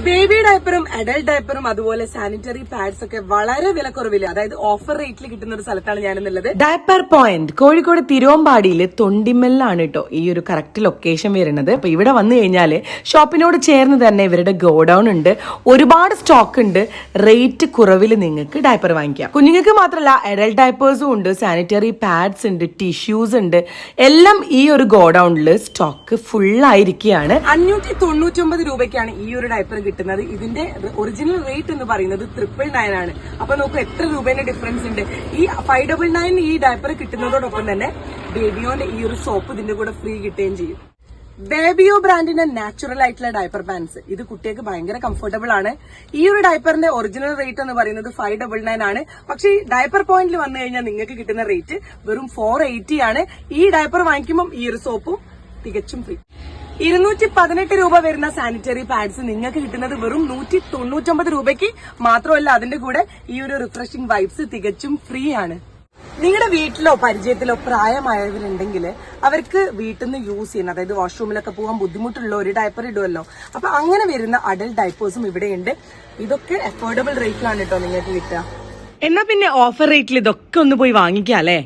Baby ഡയപ്പറും adult ഡയപ്പറും അതുപോലെ sanitary pads ഒക്കെ വളരെ വിലക്കുറവില്ല, അതായത് ഓഫർ റേറ്റിൽ കിട്ടുന്ന ഒരു സ്ഥലത്താണ് ഞാനെന്നുള്ളത്. ഡയപ്പർ പോയിന്റ് കോഴിക്കോട് തിരുവമ്പാടിയില് തൊണ്ടിമല്ലാണ് കേട്ടോ ഈ ഒരു കറക്റ്റ് ലൊക്കേഷൻ വരുന്നത്. അപ്പൊ ഇവിടെ വന്നു കഴിഞ്ഞാല് ഷോപ്പിനോട് ചേർന്ന് തന്നെ ഇവരുടെ ഗോഡൌൺ ഉണ്ട്, ഒരുപാട് സ്റ്റോക്ക് ഉണ്ട്, റേറ്റ് കുറവിൽ നിങ്ങൾക്ക് ഡയപ്പർ വാങ്ങിക്കാം. കുഞ്ഞുങ്ങൾക്ക് മാത്രമല്ല അഡൽട്ട് ഡയപ്പേഴ്സും ഉണ്ട്, സാനിറ്ററി പാഡ്സ് ഉണ്ട്, ടിഷ്യൂസ് ഉണ്ട്, എല്ലാം ഈ ഒരു ഗോഡൌണിൽ സ്റ്റോക്ക് ഫുൾ ആയിരിക്കുകയാണ്. 599 രൂപയ്ക്കാണ് ഈ ഒരു ഡയപ്പർ കിട്ടുന്നത്. ഇതിന്റെ ഒറിജിനൽ റേറ്റ് എന്ന് പറയുന്നത് 999 ആണ്. അപ്പൊ നോക്കൂ എത്ര രൂപേന്റെ ഡിഫറൻസ് ഉണ്ട്. ഈ 599 ഈ ഡയപ്പർ കിട്ടുന്നതോടൊപ്പം തന്നെ ബേബിയോന്റെ ഈ ഒരു സോപ്പ് ഇതിന്റെ കൂടെ ഫ്രീ കിട്ടുകയും ചെയ്യും. ബേബിയോ ബ്രാൻഡിന്റെ നാച്ചുറൽ ആയിട്ടുള്ള ഡയപ്പർ പാൻസ്, ഇത് കുട്ടികൾക്ക് ഭയങ്കര കംഫർട്ടബിൾ ആണ്. ഈ ഒരു ഡയപ്പറിന്റെ ഒറിജിനൽ റേറ്റ് എന്ന് പറയുന്നത് 599 ആണ്. പക്ഷേ ഈ ഡയപ്പർ പോയിന്റിൽ വന്നു കഴിഞ്ഞാൽ നിങ്ങൾക്ക് കിട്ടുന്ന റേറ്റ് വെറും 480 ആണ്. ഈ ഡയപ്പർ വാങ്ങിക്കുമ്പോൾ ഈ ഒരു സോപ്പും തികച്ചും ഫ്രീ. 218 രൂപ വരുന്ന സാനിറ്ററി പാഡ്സ് നിങ്ങൾക്ക് കിട്ടുന്നത് വെറും 199 രൂപയ്ക്ക്. മാത്രമല്ല അതിന്റെ കൂടെ ഈ ഒരു റിഫ്രഷിംഗ് വൈബ്സ് തികച്ചും ഫ്രീ ആണ്. നിങ്ങളുടെ വീട്ടിലോ പരിചയത്തിലോ പ്രായമായവരുണ്ടെങ്കിൽ അവർക്ക് വീട്ടിൽ നിന്ന് യൂസ് ചെയ്യുന്ന, അതായത് വാഷ്റൂമിലൊക്കെ പോകാൻ ബുദ്ധിമുട്ടുള്ള ഒരു ഡയപ്പർ ഇടുമല്ലോ, അപ്പൊ അങ്ങനെ വരുന്ന അഡൽട്ട് ഡയപ്പേഴ്സും ഇവിടെയുണ്ട്. ഇതൊക്കെ അഫോർഡബിൾ റേറ്റിലാണ് കേട്ടോ നിങ്ങൾക്ക് കിട്ടുക. എന്നാ പിന്നെ ഓഫർ റേറ്റിൽ ഇതൊക്കെ ഒന്ന് പോയി വാങ്ങിക്കാം അല്ലേ.